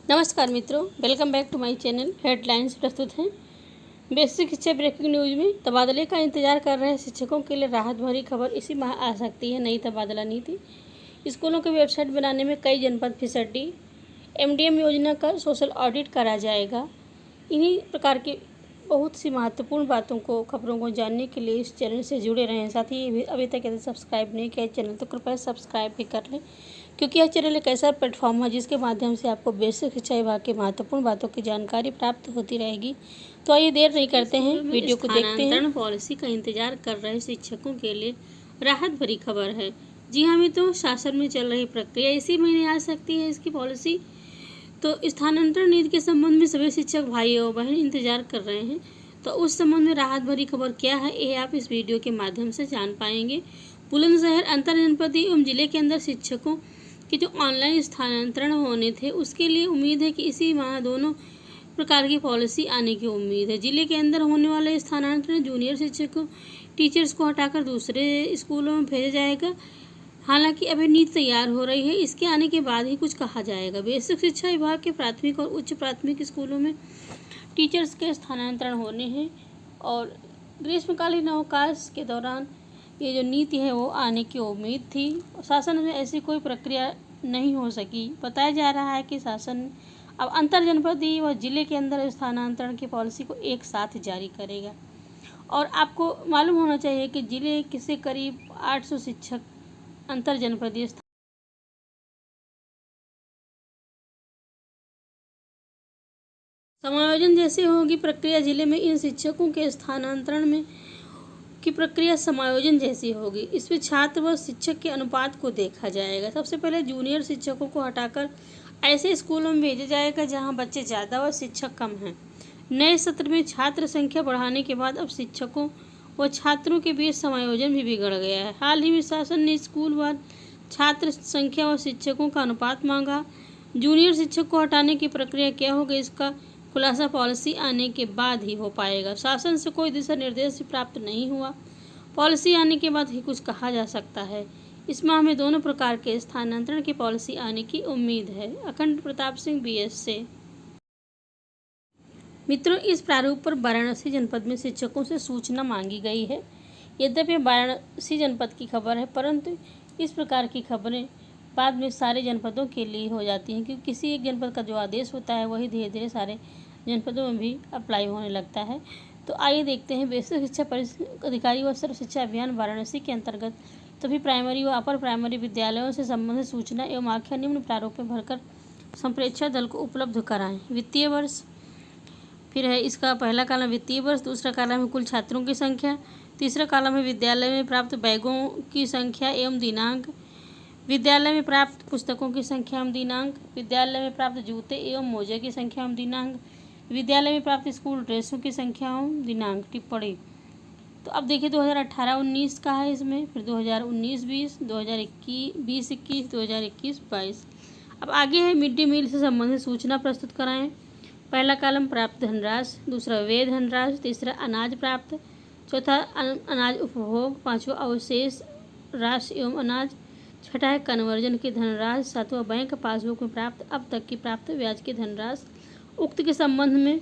नमस्कार मित्रों, welcome back to my channel. Headlines प्रस्तुत हैं। बेसिक शिक्षा ब्रेकिंग न्यूज में तबादले का इंतजार कर रहे शिक्षकों के लिए राहत भरी खबर इसी माह आ सकती है। नई तबादला नीति, स्कूलों की वेबसाइट बनाने में कई जनपद फिसड्डी, एमडीएम योजना का सोशल ऑडिट करा जाएगा। इन्हीं प्रकार की बहुत सी महत्वपूर्ण बातों को, खबरों को जानने के लिए इस चैनल से जुड़े रहें। साथ ही अभी तक यदि सब्सक्राइब नहीं किया चैनल तो कृपया सब्सक्राइब भी कर लें, क्योंकि यह चैनल एक ऐसा प्लेटफॉर्म है जिसके माध्यम से आपको बेसिक शिक्षा विभाग की महत्वपूर्ण बातों की जानकारी प्राप्त होती रहेगी। तो आइए देर नहीं करते हैं, वीडियो को देखते हैं। पॉलिसी का इंतजार कर रहे शिक्षकों के लिए राहत भरी खबर है। जी हाँ मित्रों, शासन में चल रही प्रक्रिया इसी महीने आ सकती है इसकी पॉलिसी। तो स्थानांतरण नीति के संबंध में सभी शिक्षक भाई और बहन इंतजार कर रहे हैं। तो उस संबंध में राहत भरी खबर क्या है, ये आप इस वीडियो के माध्यम से जान पाएंगे। बुलंदशहर अंतर जनपदीय एवं जिले के अंदर शिक्षकों कि जो ऑनलाइन स्थानांतरण होने थे उसके लिए उम्मीद है कि इसी माह दोनों प्रकार की पॉलिसी आने की उम्मीद है। जिले के अंदर होने वाले स्थानांतरण जूनियर शिक्षकों टीचर्स को हटाकर दूसरे स्कूलों में भेजा जाएगा। हालांकि अभी नीति तैयार हो रही है, इसके आने के बाद ही कुछ कहा जाएगा। बेसिक शिक्षा विभाग के प्राथमिक और उच्च प्राथमिक स्कूलों में टीचर्स के स्थानांतरण होने हैं और ग्रीष्मकालीन अवकाश के दौरान ये जो नीति है वो आने की उम्मीद थी। शासन में ऐसी कोई प्रक्रिया नहीं हो सकी। बताया जा रहा है कि शासन अब अंतर जनपदीय व जिले के अंदर स्थानांतरण की पॉलिसी को एक साथ जारी करेगा। और आपको मालूम होना चाहिए कि जिले से करीब 800 शिक्षक अंतर जनपदीय समायोजन जैसे होगी प्रक्रिया। जिले में इन शिक्षकों के स्थानांतरण में की प्रक्रिया समायोजन जैसी होगी। इसमें छात्र व शिक्षक के अनुपात को देखा जाएगा। सबसे पहले जूनियर शिक्षकों को हटाकर ऐसे स्कूलों में भेजा जाएगा जहां बच्चे ज़्यादा व शिक्षक कम हैं। नए सत्र में छात्र संख्या बढ़ाने के बाद अब शिक्षकों व छात्रों के बीच समायोजन भी बिगड़ गया है। हाल ही में शासन ने स्कूल व छात्र संख्या व शिक्षकों का अनुपात मांगा। जूनियर शिक्षक को हटाने की प्रक्रिया क्या होगी, इसका खुलासा पॉलिसी आने के बाद ही हो पाएगा। शासन से कोई दिशा निर्देश प्राप्त नहीं हुआ। पॉलिसी आने के बाद ही कुछ कहा जा सकता है। इस माह में दोनों प्रकार के स्थानांतरण की पॉलिसी आने की उम्मीद है। अखंड प्रताप सिंह BS से। मित्रों, इस प्रारूप पर वाराणसी जनपद में शिक्षकों से सूचना मांगी गई है। यद्यपि वाराणसी जनपद की खबर है, परंतु इस प्रकार की खबरें बाद में सारे जनपदों के लिए हो जाती हैं, क्योंकि किसी एक जनपद का जो आदेश होता है वही धीरे धीरे सारे जनपदों में भी अप्लाई होने लगता है। तो आइए देखते हैं। बेसिक शिक्षा अधिकारी व सर्व शिक्षा अभियान वाराणसी के अंतर्गत सभी प्राइमरी व अपर प्राइमरी विद्यालयों से संबंधित सूचना एवं आख्या निम्न प्रारूप में भरकर संप्रेक्षण दल को उपलब्ध कराएं। वित्तीय वर्ष, फिर है इसका पहला कॉलम वित्तीय वर्ष, दूसरा कॉलम है कुल छात्रों की संख्या, तीसरा कॉलम है विद्यालय में प्राप्त बैगों की संख्या एवं दिनांक, विद्यालय में प्राप्त पुस्तकों की संख्या एवं दिनांक, विद्यालय में प्राप्त जूते एवं मोजे की संख्या एवं दिनांक, विद्यालय में प्राप्त स्कूल ड्रेसों की संख्या एवं दिनांक। टिप्पणी तो अब देखिए 2018-19 का है इसमें, फिर 2019-20, 2020-21, 2021-22। अब आगे है मिड डे मील से संबंधित सूचना प्रस्तुत कराएं। पहला कॉलम प्राप्त धनराशि, दूसरा व्यय धनराशि, तीसरा अनाज प्राप्त, चौथा अनाज उपभोग, पाँचवा अवशेष राशि एवं अनाज, छठा है कन्वर्जन की धनराशि, सातवां बैंक पासबुक में प्राप्त अब तक की प्राप्त ब्याज की धनराशि। उक्त के संबंध में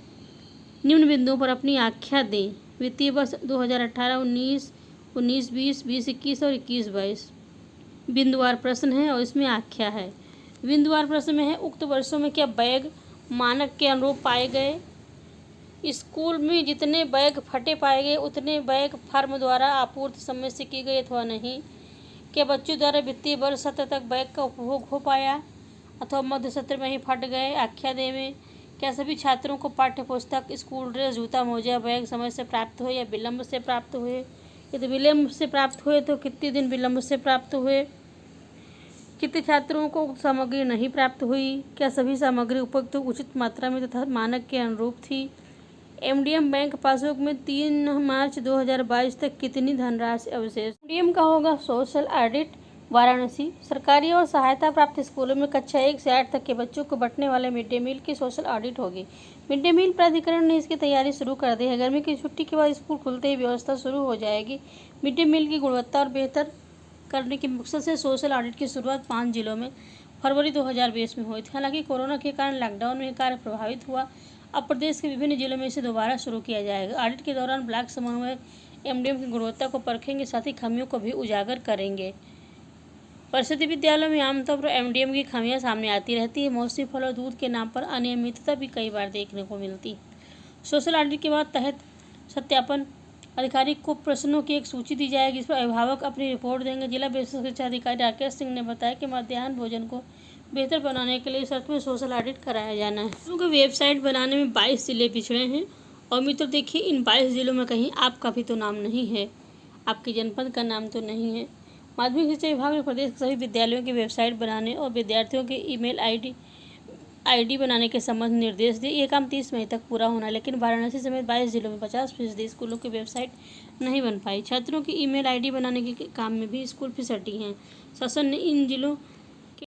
निम्न बिंदुओं पर अपनी आख्या दें। वित्तीय वर्ष 2018-19, 19-20, 20-21 और 21-22 बिंदुवार प्रश्न है और इसमें आख्या है। बिंदुवार प्रश्न में है उक्त वर्षों में क्या बैग मानक के अनुरूप पाए गए? स्कूल में जितने बैग फटे पाए गए उतने बैग फर्म द्वारा आपूर्ति समय से की गई अथवा नहीं? क्या बच्चों द्वारा वित्तीय वर्ष सत्र तक बैग का उपभोग हो पाया अथवा मध्य सत्र में ही फट गए? आख्या देवें। क्या सभी छात्रों को पाठ्य पुस्तक, स्कूल ड्रेस, जूता, मोजा, बैग समय से प्राप्त हुए या विलम्ब से प्राप्त हुए? यदि विलम्ब से प्राप्त हुए तो कितने दिन विलम्ब से प्राप्त हुए? कितने छात्रों को सामग्री नहीं प्राप्त हुई? क्या सभी सामग्री उपयुक्त उचित मात्रा में तथा मानक के अनुरूप थी? एमडीएम बैंक पासबुक में 3 मार्च 2022 तक कितनी धनराशि अवशेष? एमडीएम का होगा सोशल ऑडिट। वाराणसी सरकारी और सहायता प्राप्त स्कूलों में कक्षा 1 से 8 तक के बच्चों को बंटने वाले मिड डे मील की सोशल ऑडिट होगी। मिड डे मील प्राधिकरण ने इसकी तैयारी शुरू कर दी है। गर्मी की छुट्टी के बाद स्कूल खुलते ही व्यवस्था शुरू हो जाएगी। मिड डे मील की गुणवत्ता और बेहतर करने के मकसद से सोशल ऑडिट की शुरुआत 5 जिलों में फरवरी 2020 में हुई थी। हालांकि कोरोना के कारण लॉकडाउन में कार्य प्रभावित हुआ। अब प्रदेश के विभिन्न जिलों में इसे दोबारा शुरू किया जाएगा। ऑडिट के दौरान ब्लॉक समन्वयक एमडीएम की गुणवत्ता को परखेंगे, साथ ही खामियों को भी उजागर करेंगे। परिषदीय विद्यालयों में आमतौर पर एमडीएम की खामियां सामने आती रहती है। मौसमी फल और दूध के नाम पर अनियमितता भी कई बार देखने को मिलती है। सोशल ऑडिट के बाद तहत सत्यापन अधिकारी को प्रश्नों की एक सूची दी जाएगी, इस पर अभिभावक अपनी रिपोर्ट देंगे। जिला बेसिक शिक्षा अधिकारी राकेश सिंह ने बताया कि मध्याह्न भोजन को बेहतर बनाने के लिए इस अर्थ में सोशल ऑडिट कराया जाना है। क्योंकि वेबसाइट बनाने में 22 जिले पिछड़े हैं और मित्रों देखिए, इन 22 जिलों में कहीं आपका भी तो नाम नहीं है, आपके जनपद का नाम तो नहीं है। माध्यमिक शिक्षा विभाग ने प्रदेश के सभी विद्यालयों की वेबसाइट बनाने और विद्यार्थियों के ईमेल आईडी बनाने के संबंध निर्देश दिए। ये काम 30 मई तक पूरा होना, लेकिन वाराणसी समेत 22 जिलों में 50% स्कूलों की वेबसाइट नहीं बन पाई। छात्रों की ईमेल आईडी बनाने के काम में भी स्कूल फिसलती हैं। शासन ने इन जिलों